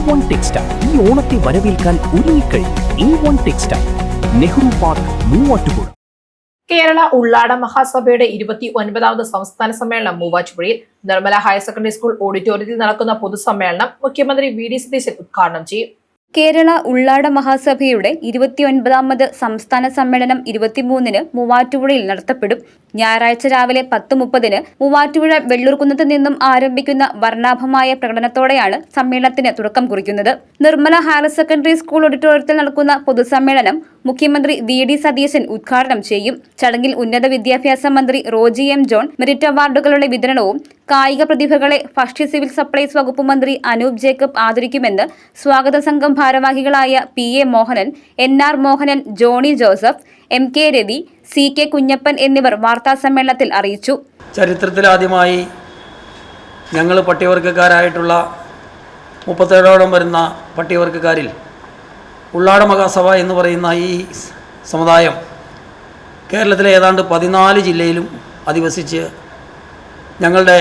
E1 textile ഈ ഓണത്തെ വരവേൽക്കാൻ ഒരുങ്ങിക്കഴിഞ്ഞു. E1 textile, Nehru park, Muvattupuzha. Kerala Ullada മഹാസഭയുടെ 29ാമത് സംസ്ഥാന സമ്മേളനം മൂവാറ്റുപുഴയിൽ നിർമ്മല ഹയർ സെക്കൻഡറി സ്കൂൾ ഓഡിറ്റോറിയത്തിൽ നടക്കുന്ന പൊതുസമ്മേളനം മുഖ്യമന്ത്രി വി.ഡി. സതീശൻ ഉദ്ഘാടനം ചെയ്യും. കേരള ഉള്ളാട മഹാസഭയുടെ 29ാമത് സംസ്ഥാന സമ്മേളനം 23-ന് മൂവാറ്റുപുഴയിൽ നടത്തപ്പെടും. ഞായറാഴ്ച രാവിലെ 10:30-ന് മൂവാറ്റുപുഴ വെള്ളൂർകുന്നത്ത് നിന്നും ആരംഭിക്കുന്ന വർണ്ണാഭമായ പ്രകടനത്തോടെയാണ് സമ്മേളനത്തിന് തുടക്കം കുറിക്കുന്നത്. നിർമ്മല ഹയർ സെക്കൻഡറി സ്കൂൾ ഓഡിറ്റോറിയത്തിൽ നടക്കുന്ന പൊതുസമ്മേളനം മുഖ്യമന്ത്രി വി.ഡി. സതീശൻ ഉദ്ഘാടനം ചെയ്യും. ചടങ്ങിൽ ഉന്നത വിദ്യാഭ്യാസ മന്ത്രി റോജി എം. ജോൺ മെറിറ്റ് അവാർഡുകളുടെ വിതരണവും കായിക പ്രതിഭകളെ ഭക്ഷ്യ സിവിൽ സപ്ലൈസ് വകുപ്പ് മന്ത്രി അനൂപ് ജേക്കബ് ആദരിക്കുമെന്ന് സ്വാഗത സംഘം ഭാരവാഹികളായ P.A. Mohanan, N.R. Mohanan, Johny Joseph, M.K. Ravi, C.K. Kunjappan എന്നിവർ വാർത്താസമ്മേളനത്തിൽ അറിയിച്ചു. ചരിത്രത്തിലാദ്യമായി ഞങ്ങൾ പട്ടികവർഗക്കാരായിട്ടുള്ള 37ഓളം വരുന്ന പട്ടികവർഗക്കാരിൽ ഉള്ളാട മഹാസഭ എന്ന് പറയുന്ന ഈ സമുദായം കേരളത്തിലെ ഏതാണ്ട് 14 ജില്ലയിലും അധിവസിച്ച് ഞങ്ങളുടെ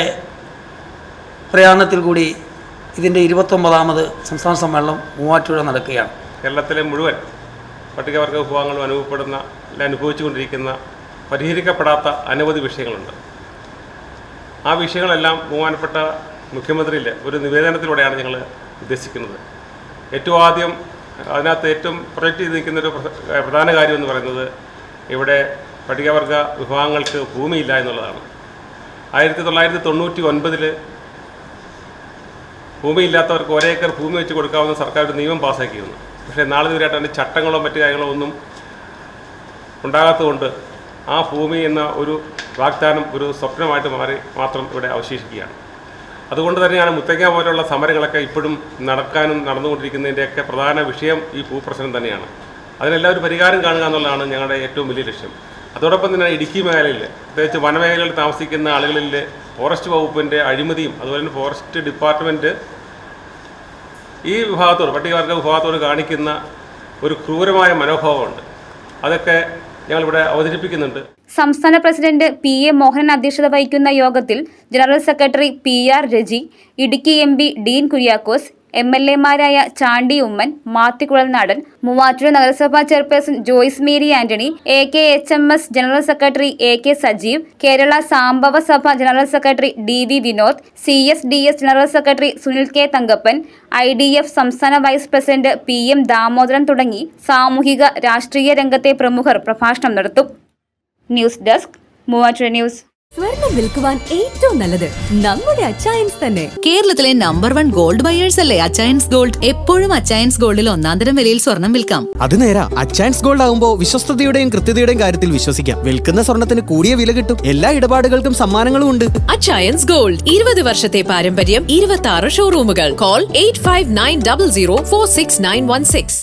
പ്രയാണത്തിൽ കൂടി ഇതിൻ്റെ 29ാമത് സംസ്ഥാന സമ്മേളനം മൂവാറ്റുപുഴ നടക്കുകയാണ്. കേരളത്തിലെ മുഴുവൻ പട്ടികവർഗ വിഭാഗങ്ങളും അനുഭവിച്ചുകൊണ്ടിരിക്കുന്ന പരിഹരിക്കപ്പെടാത്ത അനവധി വിഷയങ്ങളുണ്ട്. ആ വിഷയങ്ങളെല്ലാം ബഹുമാനപ്പെട്ട മുഖ്യമന്ത്രിയുടെ ഒരു നിവേദനത്തിലൂടെയാണ് ഞങ്ങൾ ഉദ്ദേശിക്കുന്നത്. ഏറ്റവും ആദ്യം അതിനകത്ത് ഏറ്റവും പ്രൊജക്റ്റ് ചെയ്ത് നിൽക്കുന്നൊരു പ്രധാന കാര്യം എന്ന് പറയുന്നത് ഇവിടെ പട്ടികവർഗ വിഭാഗങ്ങൾക്ക് ഭൂമിയില്ല എന്നുള്ളതാണ്. 1999 ഭൂമിയില്ലാത്തവർക്ക് 1 ഏക്കർ ഭൂമി വെച്ച് കൊടുക്കാവുന്ന സർക്കാർ ഒരു നിയമം പാസ്സാക്കിയിരുന്നു. പക്ഷേ നാളെ ഇതുവരെയായിട്ട് അതിൻ്റെ ചട്ടങ്ങളോ മറ്റു കാര്യങ്ങളോ ഒന്നും ഉണ്ടാകാത്തതുകൊണ്ട് ആ ഭൂമി എന്ന ഒരു വാഗ്ദാനം ഒരു സ്വപ്നമായിട്ട് മാത്രം ഇവിടെ അവശേഷിക്കുകയാണ്. അതുകൊണ്ട് തന്നെയാണ് മുത്തങ്ങ പോലുള്ള സമരങ്ങളൊക്കെ ഇപ്പോഴും നടന്നുകൊണ്ടിരിക്കുന്നതിൻ്റെയൊക്കെ പ്രധാന വിഷയം ഈ ഭൂപ്രശ്നം തന്നെയാണ്. അതിനെല്ലാം ഒരു പരിഹാരം കാണുക എന്നുള്ളതാണ് ഞങ്ങളുടെ ഏറ്റവും വലിയ ലക്ഷ്യം. അതോടൊപ്പം തന്നെ ഇടുക്കി മേഖലയിൽ, പ്രത്യേകിച്ച് വനമേഖലയിൽ താമസിക്കുന്ന ആളുകളിൽ ഫോറസ്റ്റ് വകുപ്പിൻ്റെ അഴിമതിയും അതുപോലെ തന്നെ ഫോറസ്റ്റ് ഡിപ്പാർട്ട്മെൻറ്റ് ഈ വിഭാഗത്തോട് പട്ടികവർഗ വിഭാഗത്തോട് കാണിക്കുന്ന ഒരു ക്രൂരമായ മനോഭാവമുണ്ട്. അതൊക്കെ ഞങ്ങളിവിടെ അവതരിപ്പിക്കുന്നുണ്ട്. സംസ്ഥാന പ്രസിഡന്റ് P.A. മോഹനൻ അധ്യക്ഷത വഹിക്കുന്ന യോഗത്തിൽ general secretary P.R. Raji, Idukki MP Dean Kuriakose, MLA-മാരായ ചാണ്ടി ഉമ്മൻ, മാത്യു കുഴൽനാടൻ, മൂവാറ്റുപുഴ നഗരസഭാ chairperson Joyce Mary Antony, AKHMS general secretary AK Sajeev, Kerala Sambava Sabha general secretary DV Vinod, CSDS general secretary Sunil K. Thankappan, IDF സംസ്ഥാന വൈസ് പ്രസിഡന്റ് PM ദാമോദരൻ തുടങ്ങി സാമൂഹിക രാഷ്ട്രീയ രംഗത്തെ പ്രമുഖർ പ്രഭാഷണം നടത്തും. News desk, Muvattupuzha news. സ്വർണം വിൽക്കുവാൻ ഏറ്റവും നല്ലത് നമ്മുടെ അച്ചയൻസ് തന്നെ. കേരളത്തിലെ നമ്പർ 1 ഗോൾഡ് ബയേഴ്സ് അല്ലേ അച്ചയൻസ് ഗോൾഡ്. എപ്പോഴും അച്ചയൻസ് ഗോൾഡിൽ 1-ാം വിലയിൽ സ്വർണം വിൽക്കാം. അത് നേരാ. അച്ചയൻസ് ഗോൾഡ് ആകുമ്പോൾ വിശ്വസ്തതയുടെയും കൃത്യതയുടെയും കാര്യത്തിൽ വിശ്വസിക്കാം. വിൽക്കുന്ന സ്വർണത്തിന് കൂടിയ വില കിട്ടും. എല്ലാ ഇടപാടുകൾക്കും സമ്മാനങ്ങളും ഉണ്ട്. അച്ചയൻസ് ഗോൾഡ് 20 വർഷത്തെ പാരമ്പര്യം, 26 ഷോറൂമുകൾ. കോൾ 8590046916.